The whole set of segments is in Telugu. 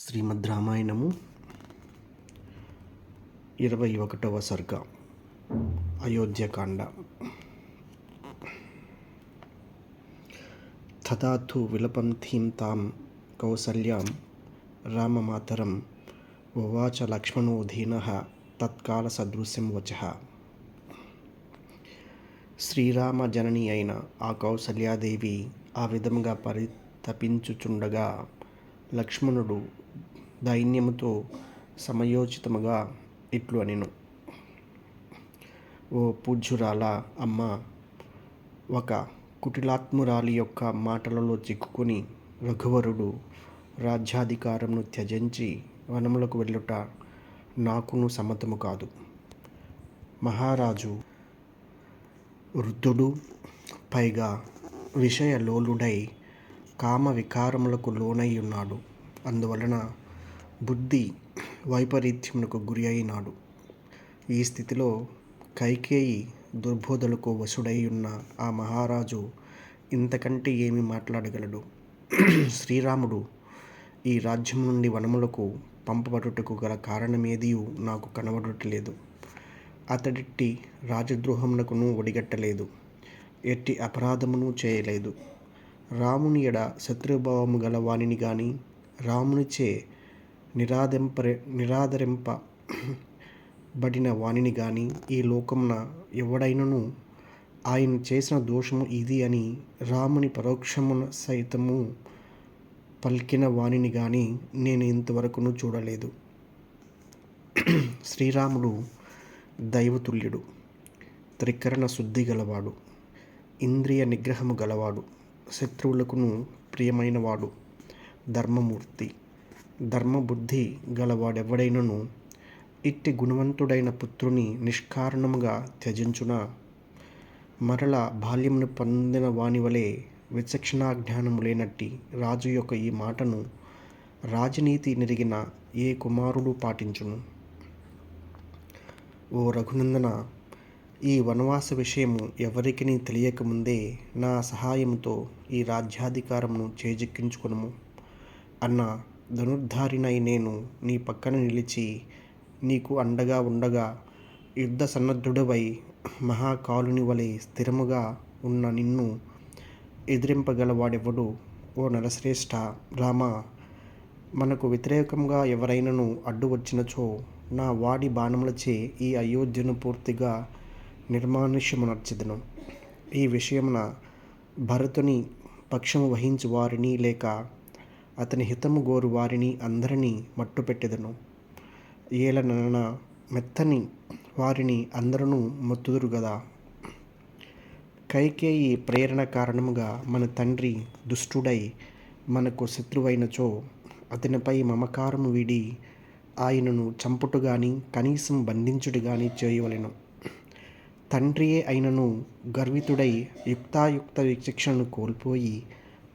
శ్రీమద్ రామాయణము 21వ సర్గ అయోధ్యకాండ. తథా తు విలపంతీం తాం కౌసల్యాం రామమాతరం ఉవాచ లక్ష్మణో ధీనః తత్కాల సదృశం వచః. శ్రీరామ జనని అయిన ఆ కౌసల్యాదేవి ఆ విధముగా పరితపించుచుండగా లక్ష్మణుడు దైన్యముతో సమయోచితముగా ఇట్లు అనెను. ఓ పూజ్యురాల అమ్మ, ఒక కుటిలాత్మురాలి యొక్క మాటలలో చిక్కుకొని రఘువరుడు రాజ్యాధికారమును త్యజించి వనములకు వెళ్ళుట నాకును సమ్మతము కాదు. మహారాజు వృద్ధుడు, పైగా విషయలోలుడై కామ వికారములకు లోనై ఉన్నాడు. అందువలన బుద్ధి వైపరీత్యమునకు గురి అయినాడు. ఈ స్థితిలో కైకేయి దుర్బోధలకు వశుడై ఉన్న ఆ మహారాజు ఇంతకంటే ఏమి మాట్లాడగలడు? శ్రీరాముడు ఈ రాజ్యం నుండి వనములకు పంపబడుటకు గల కారణమేదియూ నాకు కనబడట్లేదు. అతడిట్టి రాజద్రోహమునకును ఒడిగట్టలేదు, ఎట్టి అపరాధమును చేయలేదు. రాముని ఎడ శత్రుభావము గల వానిని గాని, రామునిచే నిరాదరింపబడిన వానిని గాని ఈ లోకమున ఎవడైనను ఆయన చేసిన దోషము ఇది అని రాముని పరోక్షమున సైతము పలికిన వానిని గాని నేను ఇంతవరకును చూడలేదు. శ్రీరాముడు దైవతుల్యుడు, త్రికరణ శుద్ధి గలవాడు, ఇంద్రియ నిగ్రహము గలవాడు, శత్రువులకును ప్రియమైనవాడు, ధర్మమూర్తి, ధర్మబుద్ధి గలవాడెవడైనను ఇట్టి గుణవంతుడైన పుత్రుని నిష్కారణముగా త్యజించునా? మరల బాల్యమును పొందిన వాని వలె విచక్షణా జ్ఞానము లేనట్టి రాజు యొక్క ఈ మాటను రాజనీతి నెరిగిన ఏ కుమారుడు పాటించును? ఓ రఘునందన, ఈ వనవాస విషయము ఎవరికిని తెలియకముందే నా సహాయంతో ఈ రాజ్యాధికారమును చేజిక్కించుకొనుము. అన్న ధనుర్ధారినై నేను నీ పక్కన నిలిచి నీకు అండగా ఉండగా యుద్ధ సన్నద్ధుడవై మహాకాలుని వలె స్థిరముగా ఉన్న నిన్ను ఎదిరింపగలవాడెవడు? ఓ నరశ్రేష్ఠ రామ, మనకు వ్యతిరేకంగా ఎవరైనను అడ్డు వచ్చినచో నా వాడి బాణములచే ఈ అయోధ్యను పూర్తిగా నిర్మానుష్యమునర్చెదను. ఈ విషయమున భరతుని పక్షము వహించు వారిని లేక అతని హితము గోరు వారిని అందరినీ మట్టుపెట్టెదను. ఏలనన మెత్తని వారిని అందరూ మొత్తుదురు గదా. కైకేయి ప్రేరణ కారణముగా మన తండ్రి దుష్టుడై మనకు శత్రువైనచో అతనిపై మమకారము వీడి ఆయనను చంపుట గాని కనీసం బంధించుట గాని చేయవలెను. తండ్రియే అయినను గర్వితుడై యుక్తాయుక్త విచక్షణను కోల్పోయి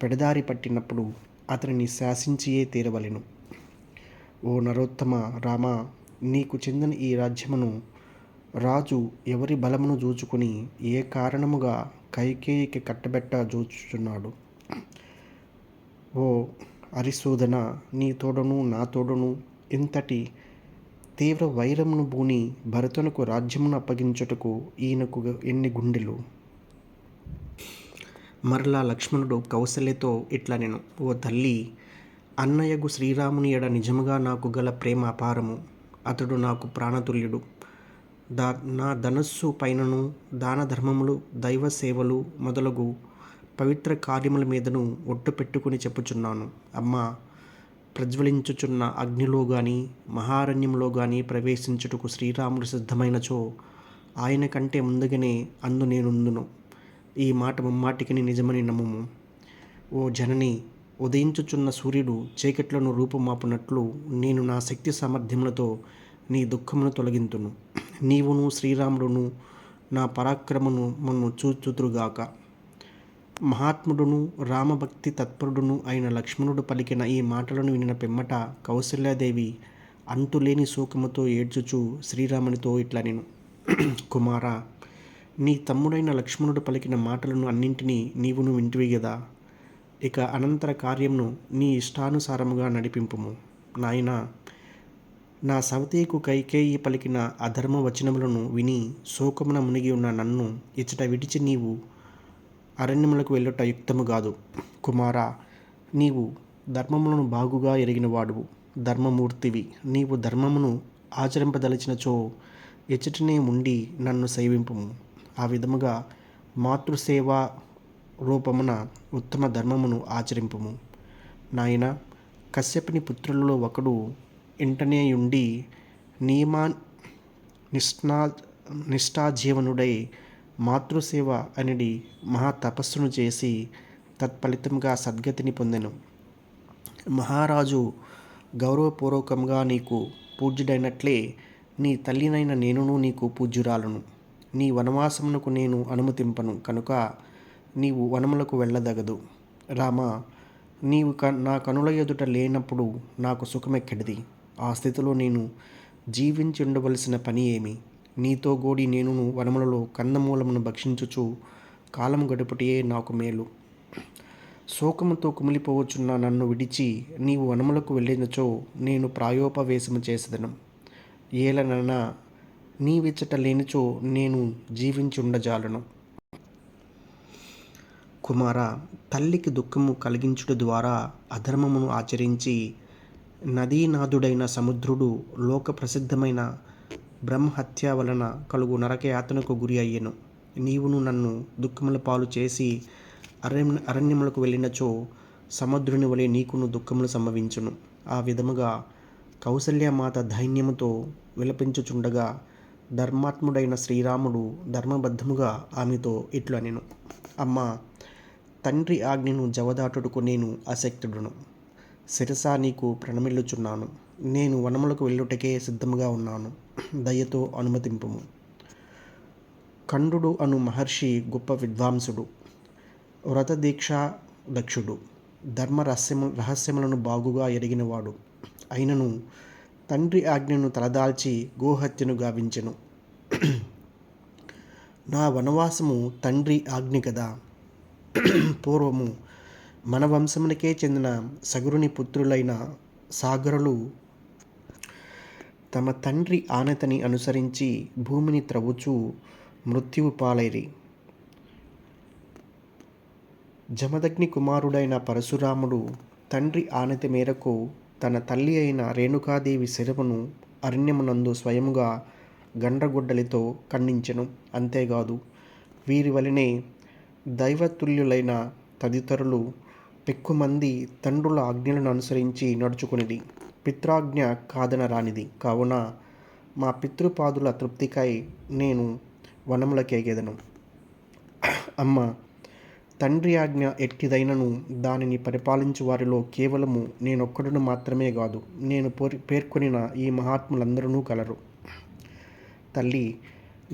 పెడదారి పట్టినప్పుడు అతనిని శాసించియే తీరవలెను. ఓ నరోత్తమ రామ, నీకు చెందిన ఈ రాజ్యమును రాజు ఎవరి బలమును జూచుకుని ఏ కారణముగా కైకేయికి కట్టబెట్ట జూచుచున్నాడు? ఓ అరిశోధన, నీ తోడను నా తోడను ఇంతటి తీవ్ర వైరమును బూని భరతునకు రాజ్యమును అప్పగించుటకు ఈయనకు ఎన్ని గుండెలు? మరలా లక్ష్మణుడు కౌసల్యతో ఇట్లనెను. ఓ తల్లి, అన్నయగు శ్రీరాముని ఎడ నిజముగా నాకు గల ప్రేమ అపారము. అతడు నాకు ప్రాణతుల్యుడు. నా ధనస్సు పైనను దాన ధర్మములు, దైవ సేవలు మొదలగు పవిత్ర కార్యముల మీదను ఒట్టు పెట్టుకుని చెప్పుచున్నాను. అమ్మా, ప్రజ్వలించుచున్న అగ్నిలో గాని మహారణ్యంలో గాని ప్రవేశించుటకు శ్రీరాముడు సిద్ధమైనచో ఆయన కంటే ముందుగానే అందు నేనుందును. ఈ మాట ముమ్మాటికి నిజమని నమ్ముము. ఓ జనని, ఉదయించుచున్న సూర్యుడు చీకట్లను రూపుమాపునట్లు నేను నా శక్తి సామర్థ్యములతో నీ దుఃఖమును తొలగింతును. నీవును శ్రీరాముడును నా పరాక్రమమును చూచుతురుగాక. మహాత్ముడును రామభక్తి తత్పరుడును అయిన లక్ష్మణుడు పలికిన ఈ మాటలను వినిన పిమ్మట కౌసల్యాదేవి అంతులేని శోకముతో ఏడ్చుచూ శ్రీరామునితో ఇట్లనెను. కుమారా, నీ తమ్ముడైన లక్ష్మణుడు పలికిన మాటలను అన్నింటినీ నీవును వింటివి గదా. ఇక అనంతర కార్యమును నీ ఇష్టానుసారముగా నడిపింపుము. నాయనా, నా సవతేకు కైకేయి పలికిన అధర్మ వచనములను విని శోకమున మునిగి ఉన్న నన్ను ఇచ్చట విడిచి నీవు అరణ్యములకు వెళ్ళుట యుక్తము కాదు. కుమారా, నీవు ధర్మములను బాగుగా ఎరిగిన వాడువు, ధర్మమూర్తివి. నీవు ధర్మమును ఆచరింపదలిచినచో ఎచ్చటనే ఉండి నన్ను సేవింపుము. ఆ విధముగా మాతృసేవా రూపమున ఉత్తమ ధర్మమును ఆచరింపుము. నాయన, కశ్యపుని పుత్రులలో ఒకడు ఇంటనేయుండి నియమా నిష్ఠాజీవనుడై మాతృసేవ అనేది మహా తపస్సును చేసి తత్ఫలితంగా సద్గతిని పొందెను. మహారాజు గౌరవపూర్వకంగా నీకు పూజ్యుడైనట్లే నీ తల్లినైన నేనును నీకు పూజ్యురాలను. నీ వనవాసమునకు నేను అనుమతింపను కనుక నీవు వనములకు వెళ్ళదగదు. రామా, నీవు నా కనుల ఎదుట లేనప్పుడు నాకు సుఖమెక్కడిది? ఆ స్థితిలో నేను జీవించి ఉండవలసిన పని ఏమి? నీతో గూడి నేనును వనములలో కందమూలమును భక్షించుచు కాలము గడుపుటయే నాకు మేలు. శోకముతో కుమిలిపోవచ్చున్న నన్ను విడిచి నీవు వనములకు వెళ్ళినచో నేను ప్రాయోపవేశము చేసేదను. ఏలనన్నా నీవిచ్చట లేనిచో నేను జీవించి ఉండజాలను. కుమార, తల్లికి దుఃఖము కలిగించుట ద్వారా అధర్మమును ఆచరించి నదీనాథుడైన సముద్రుడు లోక ప్రసిద్ధమైన బ్రహ్మహత్య వలన కలుగు నరకయాతనకు గురి అయ్యెను. నీవును నన్ను దుఃఖముల పాలు చేసి అరణ్యములకు వెళ్ళినచో సముద్రుని వలె నీకును దుఃఖములు సంభవించును. ఆ విధముగా కౌసల్యమాత ధైన్యముతో విలపించుచుండగా ధర్మాత్ముడైన శ్రీరాముడు ధర్మబద్ధముగా ఆమెతో ఇట్లు అనెను. అమ్మా, తండ్రి ఆజ్ఞను జవదాటుటకు నేను అశక్తుడును. శిరసా నీకు ప్రణమిల్లుచున్నాను. నేను వనములకు వెళ్ళుటకే సిద్ధముగా ఉన్నాను. దయతో అనుమతింపుము. ఖండుడు అను మహర్షి గొప్ప విద్వాంసుడు, వ్రతదీక్షా దక్షుడు, ధర్మ రహస్యములను బాగుగా ఎరిగినవాడు. అయినను తండ్రి ఆజ్ఞను తలదాల్చి గోహత్యను గావించెను. నా వనవాసము తండ్రి ఆజ్ఞ కదా. పూర్వము మన వంశమునికే చెందిన సగరుని పుత్రులైన సాగరులు తమ తండ్రి ఆనతిని అనుసరించి భూమిని త్రవ్వుచూ మృత్యువు పాలైరి. జమదగ్ని కుమారుడైన పరశురాముడు తండ్రి ఆనతి మేరకు తన తల్లి అయిన రేణుకాదేవి శిరమును అరణ్యమునందు స్వయముగా గండ్రగొడ్డలితో ఖండించెను. అంతేకాదు, వీరి వలనే దైవతుల్యులైన తదితరులు పెక్కుమంది తండ్రుల ఆజ్ఞలను అనుసరించి నడుచుకునిది. పిత్రాజ్ఞ కాదనరానిది కావున మా పితృపాదుల తృప్తికై నేను వనములకేగెదను. అమ్మ, తండ్రి ఆజ్ఞ ఎట్టిదైనను దానిని పరిపాలించు వారిలో కేవలము నేనొక్కడును మాత్రమే కాదు, నేను పేర్కొనిన ఈ మహాత్ములందరూ కలరు. తల్లి,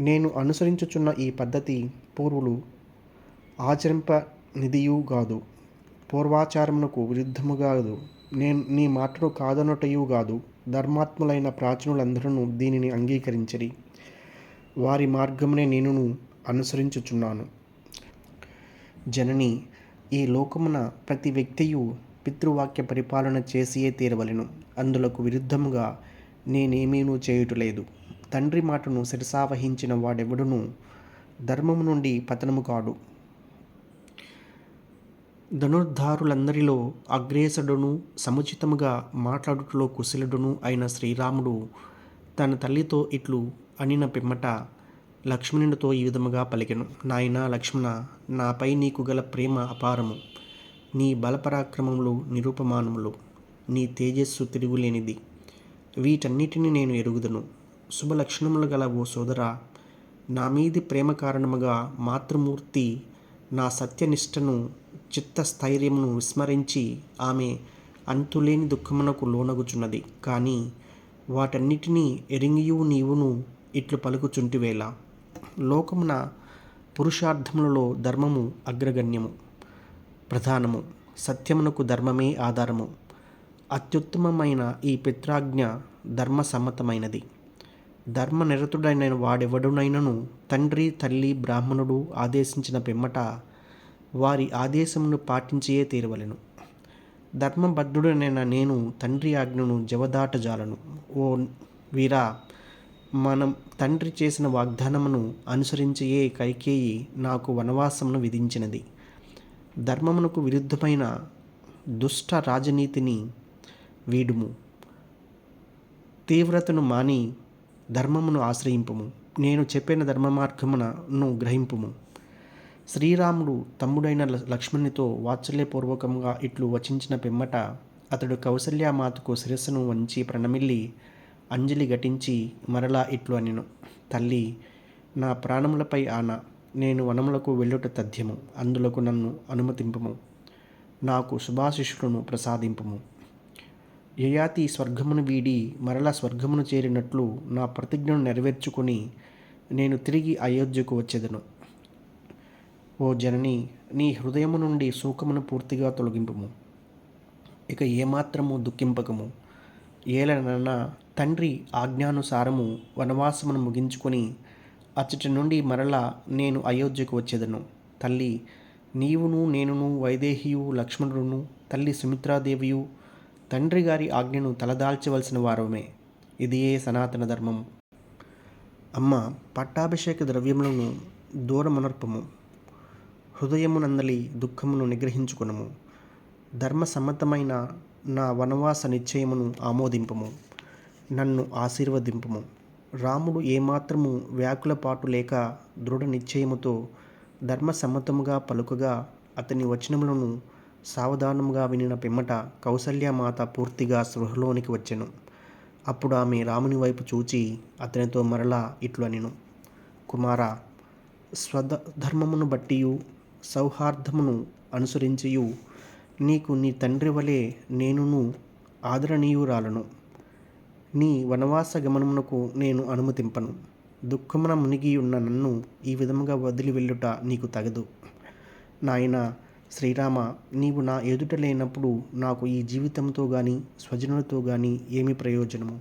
నేను అనుసరించుచున్న ఈ పద్ధతి పూర్వులు ఆచరింపనిదియు కాదు, పూర్వాచారమునకు విరుద్ధము కాదు. నేను నీ మాటను కాదనటయు కాదు. ధర్మాత్ములైన ప్రాచీనులందరూ దీనిని అంగీకరించిరి. వారి మార్గమునే నేనును అనుసరించుచున్నాను. జనని, ఈ లోకమున ప్రతి వ్యక్తియు పితృవాక్య పరిపాలన చేసియే తీరవలెను. అందులకు విరుద్ధముగా నేనేమీనూ చేయుటలేదు. తండ్రి మాటను శిరసావహించిన వాడెవడును ధర్మము నుండి పతనము కాడు. ధనుర్ధారులందరిలో అగ్రేసరుడును సముచితముగా మాట్లాడుటలో కుశలుడును అయిన శ్రీరాముడు తన తల్లితో ఇట్లు అనిన పిమ్మట లక్ష్మణునితో ఈ విధముగా పలికెను. నాయనా లక్ష్మణ, నాపై నీకు గల ప్రేమ అపారము. నీ బలపరాక్రమములు నిరూపమానములు. నీ తేజస్సు తిరుగులేనిది. వీటన్నిటిని నేను ఎరుగుదును. శుభలక్షణములు గల ఓ సోదరా, నా మీది ప్రేమ కారణముగా మాతృమూర్తి నా సత్యనిష్టను చిత్తస్థైర్యమును విస్మరించి ఆమె అంతులేని దుఃఖమునకు లోనగుచున్నది. కానీ వాటన్నిటినీ ఎరింగియు నీవును ఇట్లు పలుకుచుంటివేళ. లోకమున పురుషార్థములలో ధర్మము అగ్రగణ్యము, ప్రధానము. సత్యమునకు ధర్మమే ఆధారము. అత్యుత్తమమైన ఈ పిత్రాజ్ఞ ధర్మసమ్మతమైనది. ధర్మనిరతుడైన వాడెవడునైనను తండ్రి, తల్లి, బ్రాహ్మణుడు ఆదేశించిన పిమ్మట వారి ఆదేశమును పాటించియే తీరవలెను. ధర్మబద్ధుడనైన నేను తండ్రి ఆజ్ఞను జవదాటజాలను. ఓ వీరా, మనం తండ్రి చేసిన వాగ్దానమును అనుసరించయే కైకేయి నాకు వనవాసమును విధించినది. ధర్మమునకు విరుద్ధమైన దుష్ట రాజనీతిని వీడుము. తీవ్రతను మాని ధర్మమును ఆశ్రయింపుము. నేను చెప్పిన ధర్మ మార్గమును గ్రహింపుము. శ్రీరాముడు తమ్ముడైన లక్ష్మణునితో వాత్సల్యపూర్వకంగా ఇట్లు వచించిన పిమ్మట అతడు కౌసల్యామాతకు శిరస్సును వంచి ప్రణమిల్లి అంజలి ఘటించి మరలా ఇట్లు అనెను. తల్లి, నా ప్రాణములపై ఆన, నేను వనములకు వెళ్ళుట తథ్యము. అందులకు నన్ను అనుమతింపుము. నాకు శుభాశిష్యులను ప్రసాదింపుము. యయాతి స్వర్గమును వీడి మరలా స్వర్గమును చేరినట్లు నా ప్రతిజ్ఞను నెరవేర్చుకొని నేను తిరిగి అయోధ్యకు వచ్చేదను. ఓ జనని, నీ హృదయము నుండి శోకమును పూర్తిగా తొలగింపుము. ఇక ఏమాత్రము దుఃఖింపకము. ఏలనన్న తండ్రి ఆజ్ఞానుసారము వనవాసమును ముగించుకొని అచ్చటి నుండి మరలా నేను అయోధ్యకు వచ్చేదను. తల్లి, నీవును నేనును వైదేహియు లక్ష్మణుడును తల్లి సుమిత్రాదేవియు తండ్రి గారి ఆజ్ఞను తలదాల్చవలసిన వారమే. ఇదియే సనాతన ధర్మము. అమ్మ, పట్టాభిషేక ద్రవ్యములను దూరమునర్పము. హృదయమునందలి దుఃఖమును నిగ్రహించుకునము. ధర్మసమ్మతమైన నా వనవాస నిశ్చయమును ఆమోదింపము. నన్ను ఆశీర్వదింపుము. రాముడు ఏమాత్రము వ్యాకులపాటు లేక దృఢ నిశ్చయముతో ధర్మసమ్మతముగా పలుకగా అతని వచనములను సావధానముగా వినిన పిమ్మట కౌసల్యామాత పూర్తిగా స్పృహలోనికి వచ్చెను. అప్పుడు ఆమె రాముని వైపు చూచి అతనితో మరలా ఇట్లు అనెను. కుమారా, స్వధర్మమును బట్టియు సౌహార్దమును అనుసరించియు నీకు నీ తండ్రి వలె నేనును ఆదరణీయురాలను. నీ వనవాస గమనమునకు నేను అనుమతింపను. దుఃఖమున మునిగియున్న నన్ను ఈ విధముగా వదిలి వెళ్ళుట నీకు తగదు. నాయన శ్రీరామ, నీవు నా ఎదుట లేనప్పుడు నాకు ఈ జీవితంతో గాని స్వజనులతో గాని ఏమి ప్రయోజనము?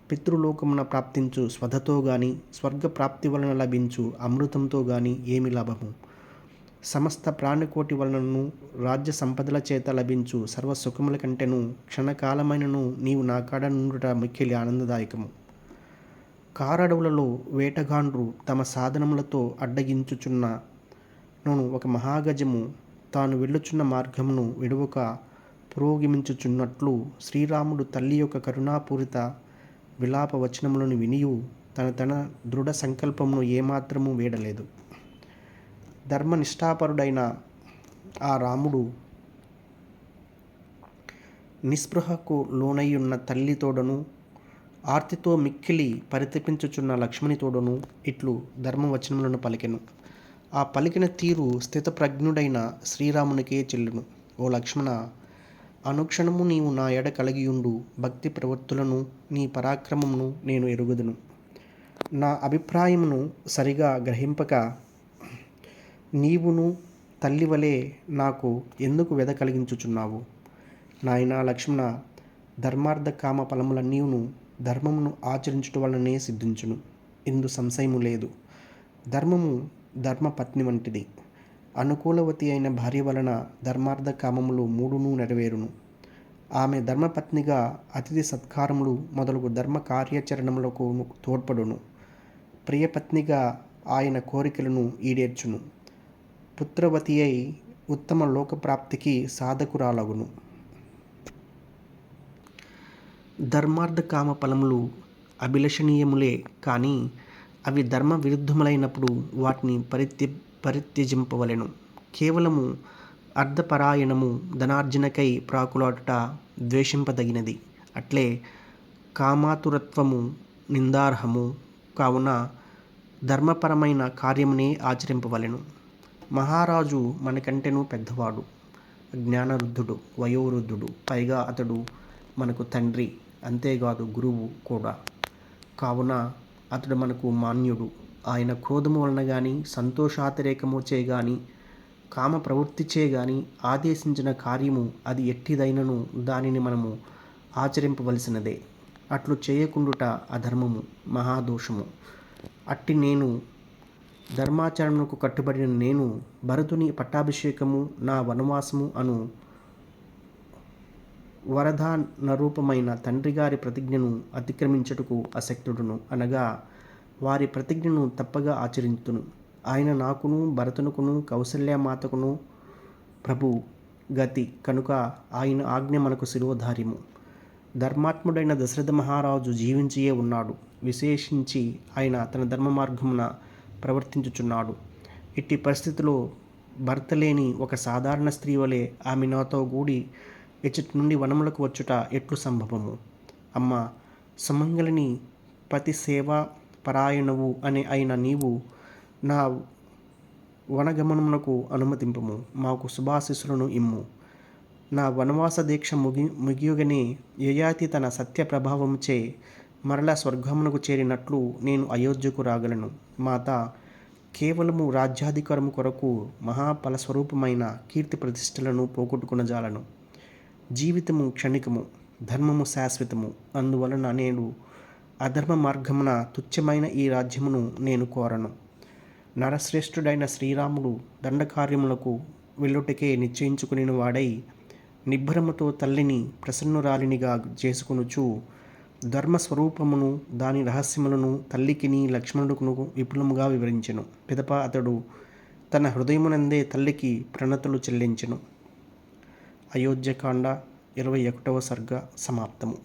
పితృలోకమున ప్రాప్తించు స్వధతో గాని స్వర్గ ప్రాప్తి వలన లభించు అమృతంతో గాని ఏమి లాభము? సమస్త ప్రాణికోటి వలనను రాజ్య సంపదల చేత లభించు సర్వ సుఖముల కంటేను క్షణకాలమైనను నీవు నా కాడ నుండుట మిక్కిలి ఆనందదాయకము. కారడవులలో వేటగాండ్రు తమ సాధనములతో అడ్డగించుచున్న నను ఒక మహాగజము తాను వెళ్ళుచున్న మార్గమును విడువక పురోగమించుచున్నట్లు శ్రీరాముడు తల్లి యొక్క కరుణాపూరిత విలాప వచనములను వినియు తన దృఢ సంకల్పమును ఏమాత్రము వీడలేదు. ధర్మనిష్ఠాపరుడైన ఆ రాముడు నిస్పృహకు లోనయ్యున్న తల్లితోడను ఆర్తితో మిక్కిలి పరితపించుచున్న లక్ష్మణితోడను ఇట్లు ధర్మవచనములను పలికెను. ఆ పలికిన తీరు స్థితప్రజ్ఞుడైన శ్రీరామునికే చెల్లును. ఓ లక్ష్మణ, అనుక్షణము నీవు నా ఎడ కలిగియుండు భక్తి ప్రవృత్తులను నీ పరాక్రమమును నేను ఎరుగుదును. నా అభిప్రాయమును సరిగా గ్రహింపక నీవును తల్లివలే నాకు ఎందుకు వ్యధ కలిగించుచున్నావు? నాయనా లక్ష్మణ, ధర్మార్థ కామ ఫలములన్నీయును ధర్మమును ఆచరించుట వలననే సిద్ధించును. ఇందు సంశయము లేదు. ధర్మము ధర్మపత్ని వంటిది. అనుకూలవతి అయిన భార్య వలన ధర్మార్థ కామములు మూడును నెరవేరును. ఆమె ధర్మపత్నిగా అతిథి సత్కారములు మొదలగు ధర్మ కార్యాచరణములకు తోడ్పడును. ప్రియపత్నిగా ఆయన కోరికలను ఈడేర్చును. పుత్రవతి అయి ఉత్తమ లోకప్రాప్తికి సాధకురాలగును. ధర్మార్థ కామ ఫలములు అభిలషణీయములే, కానీ అవి ధర్మ విరుద్ధములైనప్పుడు వాటిని పరిత్యజింపవలెను. కేవలము అర్ధపరాయణము ధనార్జనకై ప్రాకులాడుట ద్వేషింపదగినది. అట్లే కామాతురత్వము నిందార్హము. కావున ధర్మపరమైన కార్యమునే ఆచరింపవలెను. మహారాజు మనకంటేనూ పెద్దవాడు, జ్ఞానవృద్ధుడు, వయోవృద్ధుడు. పైగా అతడు మనకు తండ్రి, అంతేకాదు గురువు కూడా. కావున అతడు మనకు మాన్యుడు. ఆయన క్రోధము వలన కానీ సంతోషాతిరేకముచే కానీ కామ ప్రవృత్తిచే కానీ ఆదేశించిన కార్యము అది ఎట్టిదైనను దానిని మనము ఆచరింపవలసినదే. అట్లు చేయకుండుట అధర్మము, మహాదోషము. అట్టి నేను ధర్మాచరణకు కట్టుబడిన నేను భరతుని పట్టాభిషేకము నా వనవాసము అను వరదానరూపమైన తండ్రిగారి ప్రతిజ్ఞను అతిక్రమించుటకు అశక్తుడును, అనగా వారి ప్రతిజ్ఞను తప్పగా ఆచరింతును. ఆయన నాకును భరతునకును కౌసల్యమాతకును ప్రభు గతి కనుక ఆయన ఆజ్ఞ మనకు శిరోధార్యము. ధర్మాత్ముడైన దశరథ మహారాజు జీవించియే ఉన్నాడు. విశేషించి ఆయన తన ధర్మ మార్గమున ప్రవర్తించుచున్నాడు. ఇట్టి పరిస్థితిలో భర్త లేని ఒక సాధారణ స్త్రీ వలె ఆమె నాతో కూడి ఇచ్చటి నుండి వనములకు వచ్చుట ఎట్లు సంభవము? అమ్మ, సుమంగళిని పతి సేవా పరాయణవు అనే అయిన నీవు నా వనగమనమునకు అనుమతింపము. మాకు శుభాశీస్సులను ఇమ్ము. నా వనవాస దీక్ష ముగియగనే యయాతి తన సత్య ప్రభావముచే మరలా స్వర్గమునకు చేరినట్లు నేను అయోధ్యకు రాగలను. మాత, కేవలము రాజ్యాధికారము కొరకు మహాఫలస్వరూపమైన కీర్తి ప్రతిష్టలను పోగొట్టుకునజాలను. జీవితము క్షణికము, ధర్మము శాశ్వతము. అందువలన నేను అధర్మ మార్గమున తుచ్చమైన ఈ రాజ్యమును నేను కోరను. నరశ్రేష్ఠుడైన శ్రీరాముడు దండకార్యములకు వెళ్ళుటకే నిశ్చయించుకుని వాడై నిబ్బరముతో తల్లిని ప్రసన్నురాలినిగా చేసుకొనుచు ధర్మస్వరూపమును దాని రహస్యములను తల్లికిని లక్ష్మణుడుకును విపులముగా వివరించెను. పిదప అతడు తన హృదయమునందే తల్లికి ప్రణతులు చెల్లించెను. అయోధ్యకాండ 21వ సర్గ సమాప్తము.